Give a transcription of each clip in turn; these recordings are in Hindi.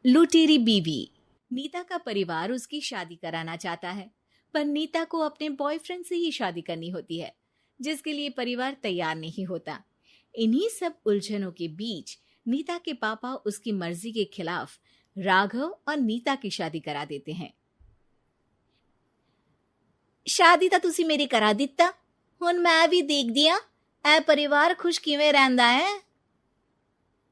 लुटेरी बीवी। नीता का परिवार उसकी शादी कराना चाहता है, पर नीता को अपने बॉयफ्रेंड से ही शादी करनी होती है, जिसके लिए परिवार तैयार नहीं होता। इन्हीं सब उलझनों के बीच नीता के पापा उसकी मर्जी के खिलाफ राघव और नीता की शादी करा देते हैं। शादी ਤਾਂ ਤੁਸੀਂ ਮੇਰੀ ਕਰਾ ਦਿੱਤਾ, ਹੁਣ मैं भी देख दिया ए परिवार खुश किवें रहंदा है।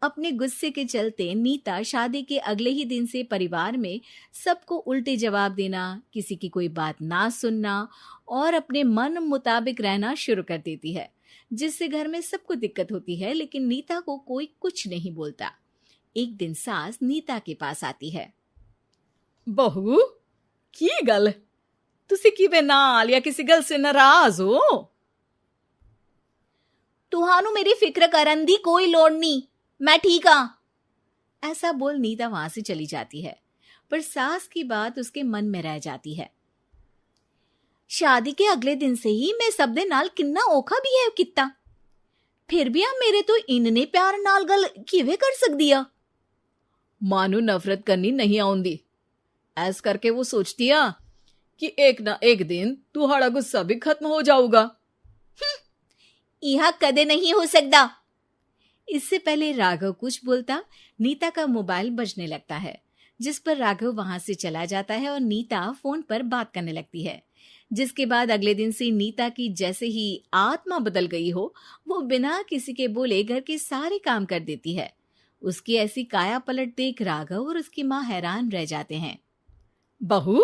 अपने गुस्से के चलते नीता शादी के अगले ही दिन से परिवार में सबको उल्टे जवाब देना, किसी की कोई बात ना सुनना और अपने मन मुताबिक रहना शुरू कर देती है, जिससे घर में सबको दिक्कत होती है, लेकिन नीता को कोई कुछ नहीं बोलता। एक दिन सास नीता के पास आती है। बहू, की गल तुसी किवें नाल या किसी गल से नाराज हो? तुहानू मेरी फिक्र करन दी कोई लोड़ नहीं, मैं ठीक हाँ। ऐसा बोल नीता वहां से चली जाती है, पर सास की बात उसके मन में रह जाती है। शादी के अगले दिन से ही मैं सब दे नाल किन्ना औखा बिहेव किता, फिर भी आप मेरे तो इन्ने प्यार नाल गल किवें कर सकदी आ। मां नू नफरत करनी नहीं आउंदी, ऐस करके वो सोचती आ कि एक ना एक दिन तुम्हारा गुस्सा भी खत्म हो जाऊगा। यह कदे नहीं हो सकता। इससे पहले राघव कुछ बोलता, नीता का मोबाइल बजने लगता है, जिस पर राघव वहां से चला जाता है और नीता फोन पर बात करने लगती है। जिसके बाद अगले दिन से नीता की जैसे ही आत्मा बदल गई हो, वो बिना किसी के बोले घर के सारे काम कर देती है। उसकी ऐसी काया पलट देख राघव और उसकी माँ हैरान रह जाते हैं। बहू,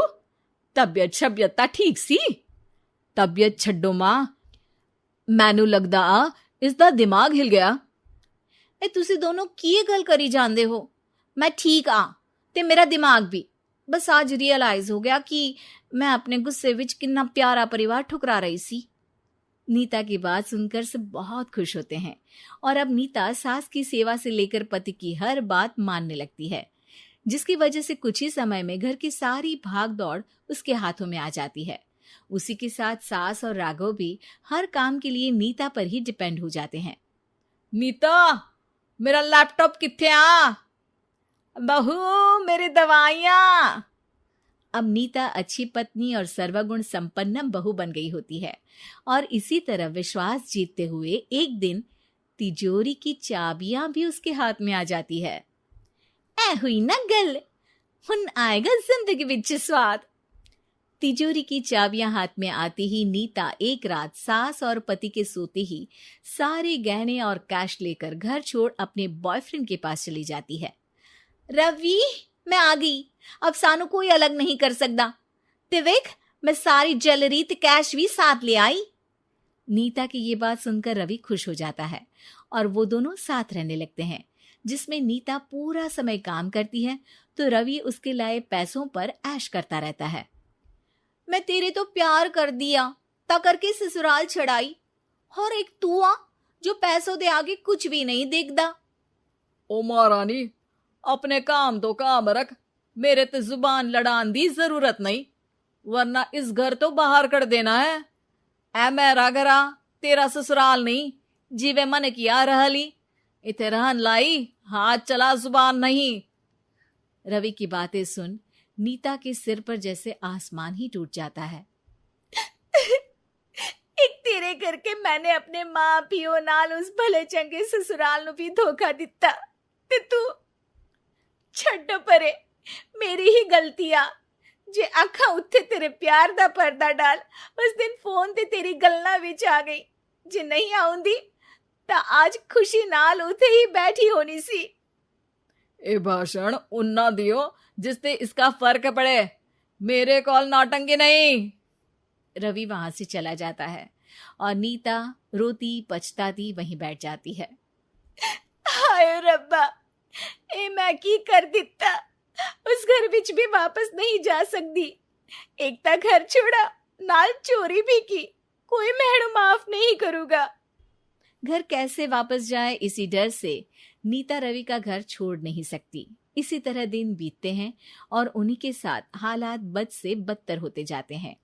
तबियत शबियत ता ठीक सी? तबियत छड्डो मां, मैनू लगदा इसदा दिमाग हिल गया। तुसी दोनों की गल करी जांदे हो? मैं ठीक आ ते मेरा दिमाग भी। बस आज रियलाइज हो गया कि मैं अपने गुस्से विच कितना प्यारा परिवार ठुकरा रही सी। नीता की बात सुनकर सब बहुत खुश होते हैं और अब नीता सास की सेवा से लेकर पति की हर बात मानने लगती है, जिसकी वजह से कुछ ही समय में घर की सारी भाग दौड़ उसके हाथों में आ जाती है। उसी के साथ सास और राघव भी हर काम के लिए नीता पर ही डिपेंड हो जाते हैं। नीता, मेरा लैपटॉप किथे आ? बहू, मेरी दवाइयां। अब नीता अच्छी पत्नी और सर्वगुण संपन्न बहू बन गई होती है और इसी तरह विश्वास जीतते हुए एक दिन तिजोरी की चाबियां भी उसके हाथ में आ जाती है। ऐ हुई ना गल, हुन आएगा जिंदगी विच स्वाद। तिजोरी की चाबियां हाथ में आती ही नीता एक रात सास और पति के सोते ही सारे गहने और कैश लेकर घर छोड़ अपने बॉयफ्रेंड के पास चली जाती है। रवि, मैं आ गई, अब सानू कोई अलग नहीं कर सकता। ते वेख, मैं सारी ज्वेलरी ते कैश भी साथ ले आई। नीता की ये बात सुनकर रवि खुश हो जाता है और वो दोनों साथ रहने लगते हैं, जिसमें नीता पूरा समय काम करती है तो रवि उसके लाए पैसों पर ऐश करता रहता है। मैं तेरे तो प्यार कर दिया, ता करके ससुराल छड़ाई, और एक तू आ जो पैसों दे आगे कुछ भी नहीं देखदा। ओ महारानी, अपने काम तो काम रख, मेरे ते जुबान लड़ान दी जरूरत नहीं, वरना इस घर तो बाहर कर देना है। ऐ मेरा घरा, तेरा ससुराल नहीं, जीवे मन किया रहली, इथे रहन लाई, हाथ चला जुबान नहीं। रवि की बातें सुन नीता के सिर पर जैसे आसमान ही टूट जाता है। एक तेरे करके मैंने अपने मां पियो नाल उस भले चंगे ससुराल नु भी धोखा दिता, ते तू छड्ड परे, मेरी ही गलती आ। जे अखा उत्थे तेरे प्यार दा पर्दा डाल, उस दिन फोन ते तेरी गल्ला विच आ गई। जे नहीं आउंदी ता आज खुशी नाल उथे ही बैठी होनी सी। ए भाषण उन्ना दियो जिससे इसका फर्क पड़े, मेरे कॉल नौटंकी नहीं। रवि वहां से चला जाता है और नीता रोती पछताती वहीं बैठ जाती है। हाय रब्बा, ए मैं की कर दिता, उस घर विच भी वापस नहीं जा सकती। एक ता घर छोड़ा, नाल चोरी भी की, कोई मेहणु माफ नहीं करूंगा। घर कैसे वापस जाए, इसी डर से नीता रवि का घर छोड़ नहीं सकती। इसी तरह दिन बीतते हैं और उन्हीं के साथ हालात बद से बदतर होते जाते हैं।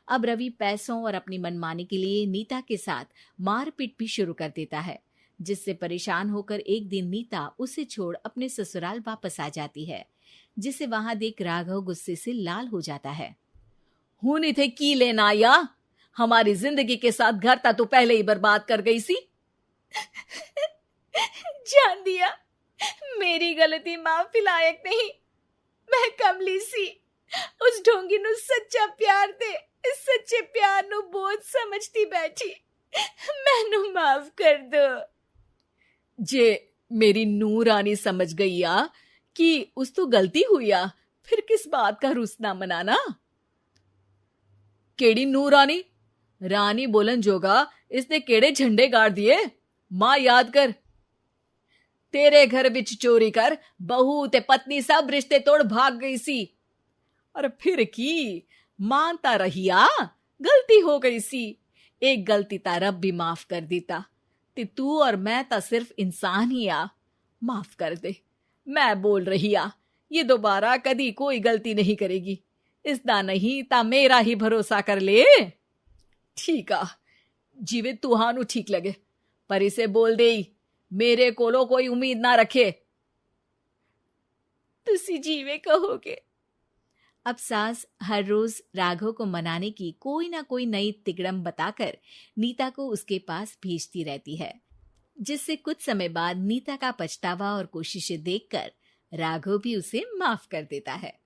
अब रवि पैसों और अपनी मनमानी के लिए नीता के साथ मारपीट भी शुरू कर देता है, जिससे परेशान होकर एक दिन नीता उसे छोड़ अपने ससुराल वापस आ जाती है। जिसे वहां देख राघव गुस्से से लाल हो जाता है। हुन इथे की लेना या हमारी जिंदगी के साथ घर ता तू पहले ही बर्बाद कर गई सी। जान दिया, मेरी गलती माफी लायक नहीं। मैं कमली सी उस ढोंगी नु सच्चा प्यार दे इस सच्चे प्यार नु बोझ समझती बैठी। मैनू माफ कर दो। जे मेरी नूर रानी समझ गई आ कि उस तो गलती हुई आ, फिर किस बात का रुसना मनाना। केड़ी नूर रानी? रानी बोलन जोगा इसने केड़े झंडे गाड़ दिए? मां याद कर, तेरे घर बिच चोरी कर बहू ते पत्नी सब रिश्ते तोड़ भाग गई सी। और फिर की मानता रहिया, गलती हो गई सी। एक गलती ता रब भी माफ कर देता ते तू और मैं ता सिर्फ इंसान ही आ। माफ कर दे, मैं बोल रही आ ये दोबारा कदी कोई गलती नहीं करेगी। इसदा नहीं ता मेरा ही भरोसा कर ले। ठीक आ, जिवे तुहानू ठीक लगे, पर इसे बोल दे मेरे कोलो कोई उम्मीद ना रखे। तुसी जीवे कहोगे। अब सास हर रोज राघव को मनाने की कोई ना कोई नई तिकड़म बताकर नीता को उसके पास भेजती रहती है, जिससे कुछ समय बाद नीता का पछतावा और कोशिशें देखकर राघव भी उसे माफ कर देता है।